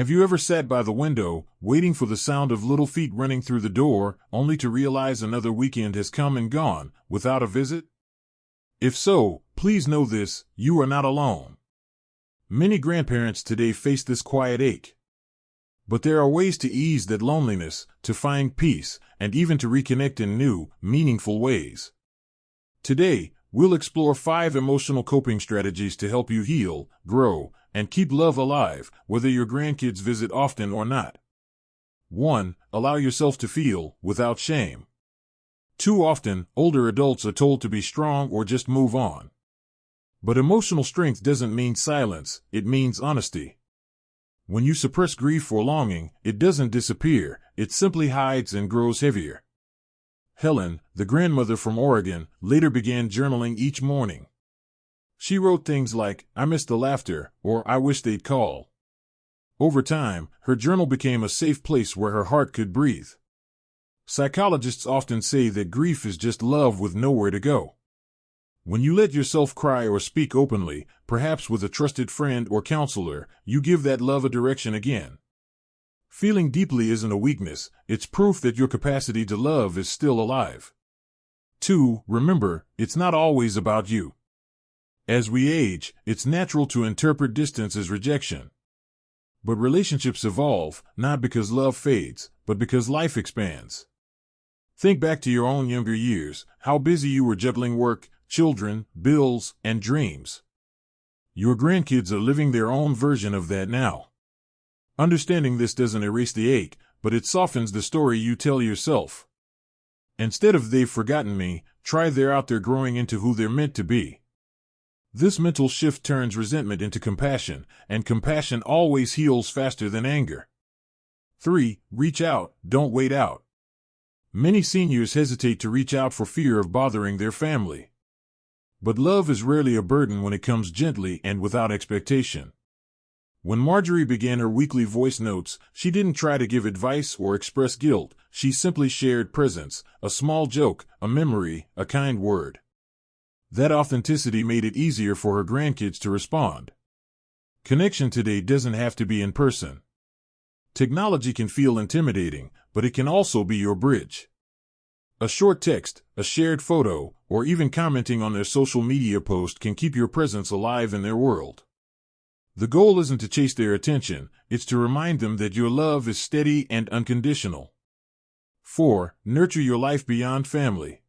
Have you ever sat by the window, waiting for the sound of little feet running through the door, only to realize another weekend has come and gone, without a visit? If so, please know this: you are not alone. Many grandparents today face this quiet ache. But there are ways to ease that loneliness, to find peace, and even to reconnect in new, meaningful ways. Today, we'll explore 5 emotional coping strategies to help you heal, grow, and keep love alive, whether your grandkids visit often or not. 1. Allow yourself to feel, without shame. Too often, older adults are told to be strong or just move on. But emotional strength doesn't mean silence, it means honesty. When you suppress grief or longing, it doesn't disappear, it simply hides and grows heavier. Helen, the grandmother from Oregon, later began journaling each morning. She wrote things like, "I miss the laughter," or "I wish they'd call." Over time, her journal became a safe place where her heart could breathe. Psychologists often say that grief is just love with nowhere to go. When you let yourself cry or speak openly, perhaps with a trusted friend or counselor, you give that love a direction again. Feeling deeply isn't a weakness, it's proof that your capacity to love is still alive. 2. Remember, it's not always about you. As we age, it's natural to interpret distance as rejection. But relationships evolve, not because love fades, but because life expands. Think back to your own younger years, how busy you were juggling work, children, bills, and dreams. Your grandkids are living their own version of that now. Understanding this doesn't erase the ache, but it softens the story you tell yourself. Instead of "they've forgotten me," try "they're out there growing into who they're meant to be." This mental shift turns resentment into compassion, and compassion always heals faster than anger. 3. Reach out, don't wait out. Many seniors hesitate to reach out for fear of bothering their family. But love is rarely a burden when it comes gently and without expectation. When Marjorie began her weekly voice notes, she didn't try to give advice or express guilt, she simply shared presence, a small joke, a memory, a kind word. That authenticity made it easier for her grandkids to respond. Connection today doesn't have to be in person. Technology can feel intimidating, but it can also be your bridge. A short text, a shared photo, or even commenting on their social media post can keep your presence alive in their world. The goal isn't to chase their attention, it's to remind them that your love is steady and unconditional. 4. Nurture your life beyond family.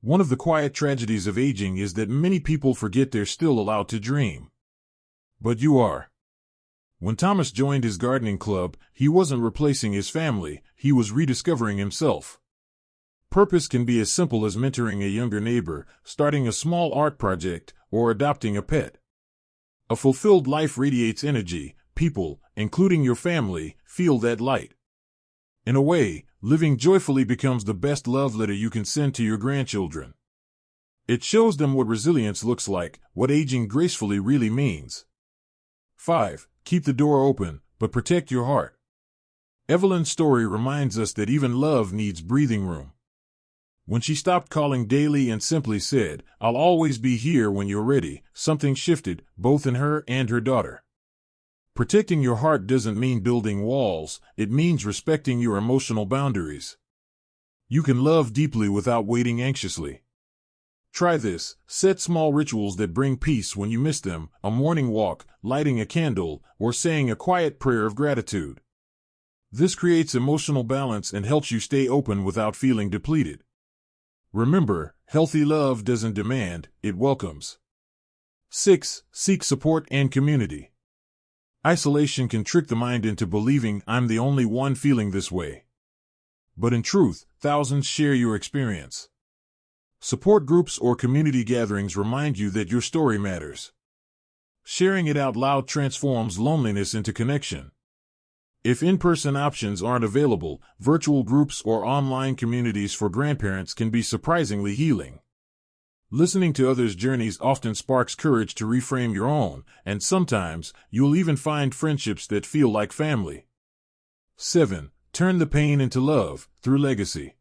One of the quiet tragedies of aging is that many people forget they're still allowed to dream. But you are. When Thomas joined his gardening club, he wasn't replacing his family, he was rediscovering himself. Purpose can be as simple as mentoring a younger neighbor, starting a small art project, or adopting a pet. A fulfilled life radiates energy. People, including your family, feel that light. In a way, living joyfully becomes the best love letter you can send to your grandchildren. It shows them what resilience looks like, what aging gracefully really means. 5. Keep the door open, but protect your heart. Evelyn's story reminds us that even love needs breathing room. When she stopped calling daily and simply said, "I'll always be here when you're ready," something shifted, both in her and her daughter. Protecting your heart doesn't mean building walls, it means respecting your emotional boundaries. You can love deeply without waiting anxiously. Try this: set small rituals that bring peace when you miss them, a morning walk, lighting a candle, or saying a quiet prayer of gratitude. This creates emotional balance and helps you stay open without feeling depleted. Remember, healthy love doesn't demand, it welcomes. 6. Seek support and community. Isolation can trick the mind into believing "I'm the only one feeling this way." But in truth, thousands share your experience. Support groups or community gatherings remind you that your story matters. Sharing it out loud transforms loneliness into connection. If in-person options aren't available, virtual groups or online communities for grandparents can be surprisingly healing. Listening to others' journeys often sparks courage to reframe your own, and sometimes you'll even find friendships that feel like family. 7. Turn the pain into love, through legacy.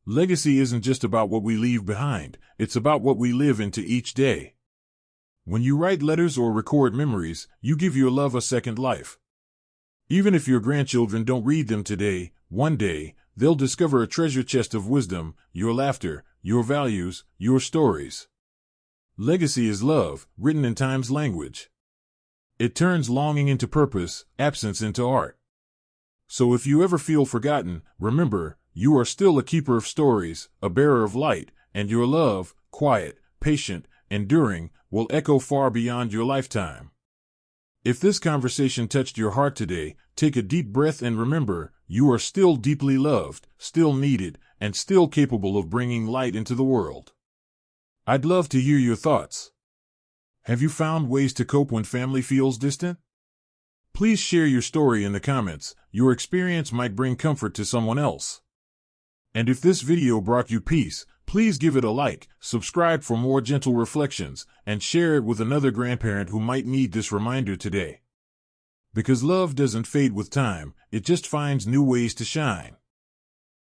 Legacy isn't just about what we leave behind, it's about what we live into each day. When you write letters or record memories, you give your love a second life. Even if your grandchildren don't read them today, one day, they'll discover a treasure chest of wisdom, your laughter, your values, your stories. Legacy is love, written in time's language. It turns longing into purpose, absence into art. So if you ever feel forgotten, remember, you are still a keeper of stories, a bearer of light, and your love, quiet, patient, enduring, will echo far beyond your lifetime. If this conversation touched your heart today, take a deep breath and remember, you are still deeply loved, still needed, and still capable of bringing light into the world. I'd love to hear your thoughts. Have you found ways to cope when family feels distant? Please share your story in the comments. Your experience might bring comfort to someone else. And if this video brought you peace, please give it a like, subscribe for more gentle reflections, and share it with another grandparent who might need this reminder today. Because love doesn't fade with time, it just finds new ways to shine.